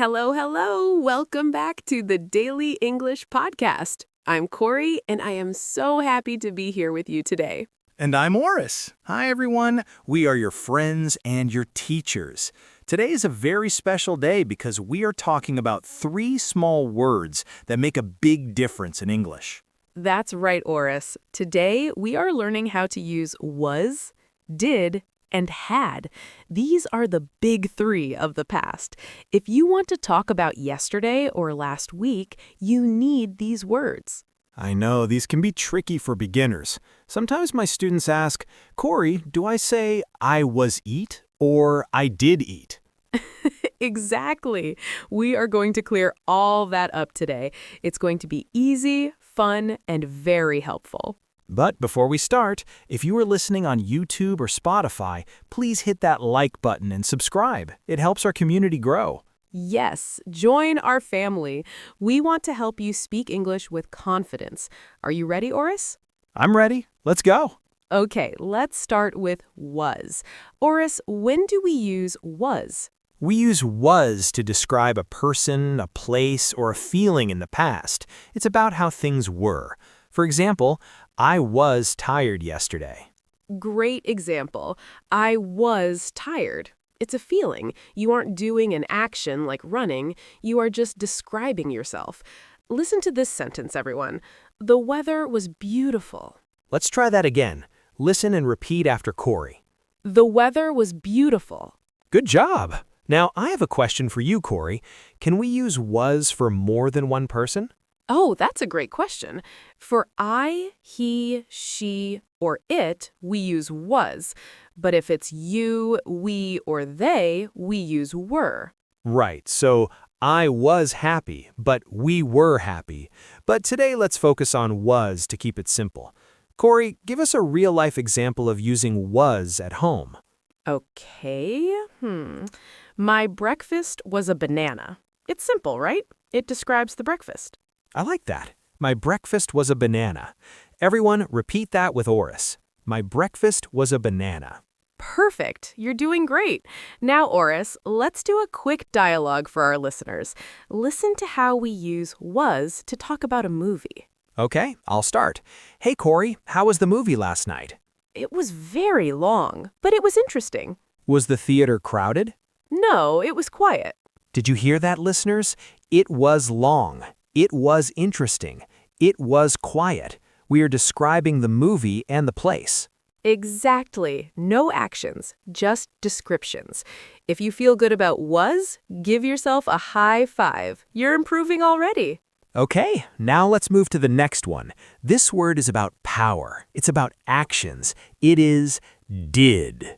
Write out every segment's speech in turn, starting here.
Hello, hello. Welcome back to the Daily English Podcast. I'm Corey, and I am so happy to be here with you today. And I'm Orus. Hi, everyone. We are your friends and your teachers. Today is a very special day because we are talking about 3 small words that make a big difference in English. That's right, Orus. Today, we are learning how to use was, did, and had. These are the big 3 of the past. If you want to talk about yesterday or last week, you need these words. I know, these can be tricky for beginners. Sometimes my students ask, Corey, do I say I was eat or I did eat? Exactly. We are going to clear all that up today. It's going to be easy, fun, and very helpful. But before we start, if you are listening on YouTube or Spotify, please hit that like button and subscribe. It helps our community grow. Yes, join our family. We want to help you speak English with confidence. Are you ready, Orus? I'm ready. Let's go. Okay, let's start with was. Orus, when do we use was? We use was to describe a person, a place, or a feeling in the past. It's about how things were. For example, I was tired yesterday. Great example. I was tired. It's a feeling. You aren't doing an action like running. You are just describing yourself. Listen to this sentence, everyone. The weather was beautiful. Let's try that again. Listen and repeat after Corey. The weather was beautiful. Good job. Now, I have a question for you, Corey. Can we use was for more than one person? Oh, that's a great question. For I, he, she, or it, we use was. But if it's you, we, or they, we use were. Right, so I was happy, but we were happy. But today let's focus on was to keep it simple. Corey, give us a real-life example of using was at home. Okay. My breakfast was a banana. It's simple, right? It describes the breakfast. I like that. My breakfast was a banana. Everyone, repeat that with Orus. My breakfast was a banana. Perfect. You're doing great. Now, Orus, let's do a quick dialogue for our listeners. Listen to how we use was to talk about a movie. Okay, I'll start. Hey, Corey, how was the movie last night? It was very long, but it was interesting. Was the theater crowded? No, it was quiet. Did you hear that, listeners? It was long. It was interesting. It was quiet. We are describing the movie and the place. Exactly. No actions, just descriptions. If you feel good about was, give yourself a high 5. You're improving already. Okay, now let's move to the next one. This word is about power. It's about actions. It is did.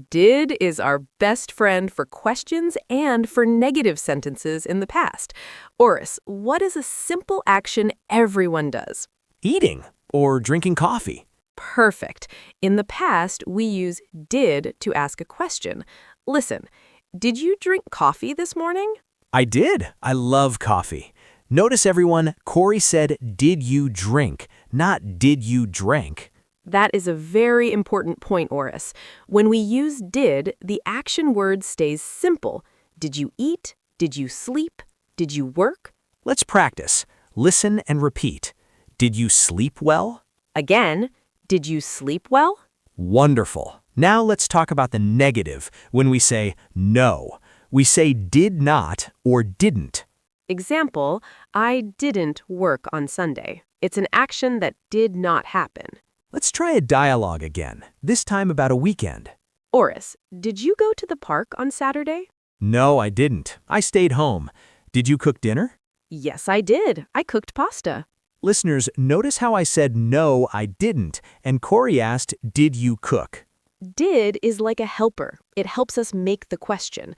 Did is our best friend for questions and for negative sentences in the past. Orus, what is a simple action everyone does? Eating or drinking coffee. Perfect. In the past, we use did to ask a question. Listen, did you drink coffee this morning? I did. I love coffee. Notice, everyone, Corey said, did you drink, not did you drank. That is a very important point, Orus. When we use did, the action word stays simple. Did you eat? Did you sleep? Did you work? Let's practice. Listen and repeat. Did you sleep well? Again, did you sleep well? Wonderful. Now let's talk about the negative when we say no. We say did not or didn't. Example, I didn't work on Sunday. It's an action that did not happen. Let's try a dialogue again, this time about a weekend. Orus, did you go to the park on Saturday? No, I didn't. I stayed home. Did you cook dinner? Yes, I did. I cooked pasta. Listeners, notice how I said no, I didn't, and Corey asked, did you cook? Did is like a helper. It helps us make the question.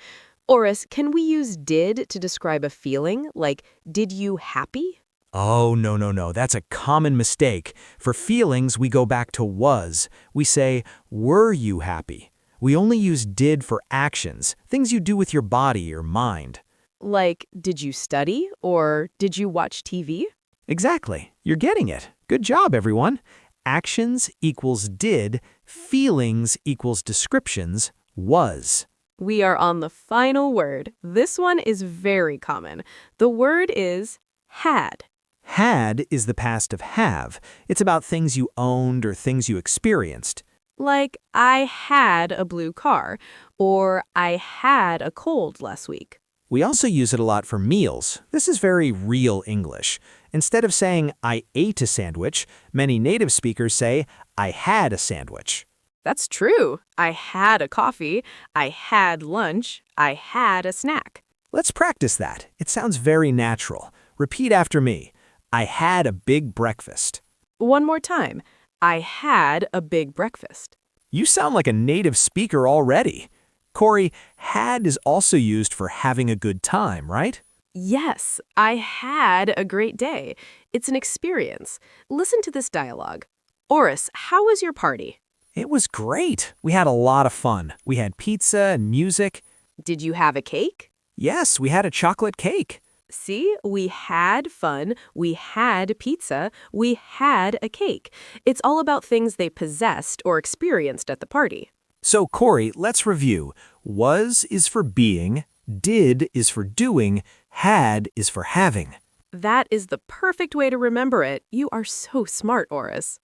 Orus, can we use did to describe a feeling, like, did you happy? Oh, no. That's a common mistake. For feelings, we go back to was. We say, were you happy? We only use did for actions, things you do with your body or mind. Like, did you study or did you watch TV? Exactly. You're getting it. Good job, everyone. Actions equals did, feelings equals descriptions, was. We are on the final word. This one is very common. The word is had. Had is the past of have. It's about things you owned or things you experienced. Like, I had a blue car, or I had a cold last week. We also use it a lot for meals. This is very real English. Instead of saying, I ate a sandwich, many native speakers say, I had a sandwich. That's true. I had a coffee, I had lunch, I had a snack. Let's practice that. It sounds very natural. Repeat after me. I had a big breakfast. One more time. I had a big breakfast. You sound like a native speaker already. Corey, had is also used for having a good time, right? Yes, I had a great day. It's an experience. Listen to this dialogue. Orus, how was your party? It was great. We had a lot of fun. We had pizza and music. Did you have a cake? Yes, we had a chocolate cake. See, we had fun, we had pizza, we had a cake. It's all about things they possessed or experienced at the party. So, Corey, let's review. Was is for being, did is for doing, had is for having. That is the perfect way to remember it. You are so smart, Orus.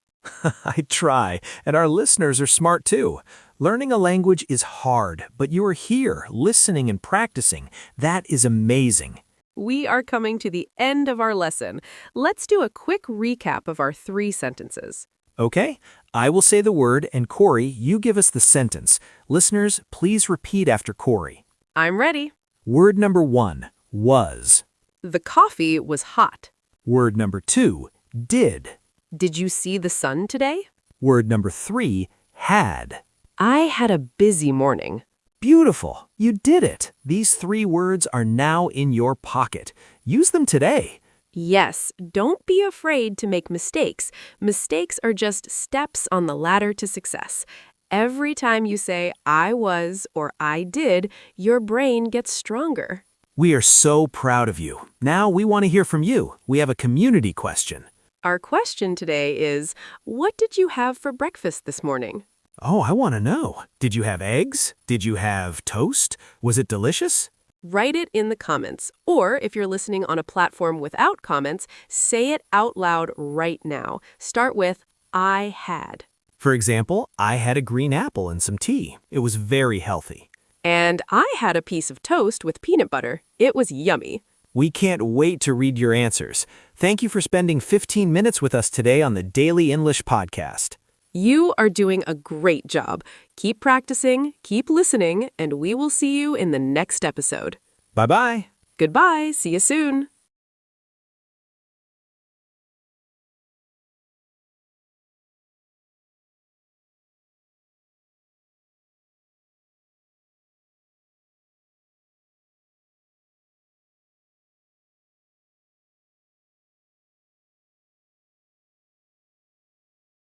I try, and our listeners are smart too. Learning a language is hard, but you are here, listening and practicing. That is amazing. We are coming to the end of our lesson. Let's do a quick recap of our 3 sentences. Okay, I will say the word, and Corey, you give us the sentence. Listeners, please repeat after Corey. I'm ready. Word number 1, was. The coffee was hot. Word number 2, did. Did you see the sun today? Word number 3, had. I had a busy morning. Beautiful. You did it. These 3 words are now in your pocket. Use them today. Yes, don't be afraid to make mistakes. Mistakes are just steps on the ladder to success. Every time you say, I was or I did, your brain gets stronger. We are so proud of you. Now we want to hear from you. We have a community question. Our question today is, what did you have for breakfast this morning? Oh, I want to know. Did you have eggs? Did you have toast? Was it delicious? Write it in the comments, or if you're listening on a platform without comments, say it out loud right now. Start with, I had. For example, I had a green apple and some tea. It was very healthy. And I had a piece of toast with peanut butter. It was yummy. We can't wait to read your answers. Thank you for spending 15 minutes with us today on the Daily English Podcast. You are doing a great job. Keep practicing, keep listening, and we will see you in the next episode. Bye-bye. Goodbye. See you soon.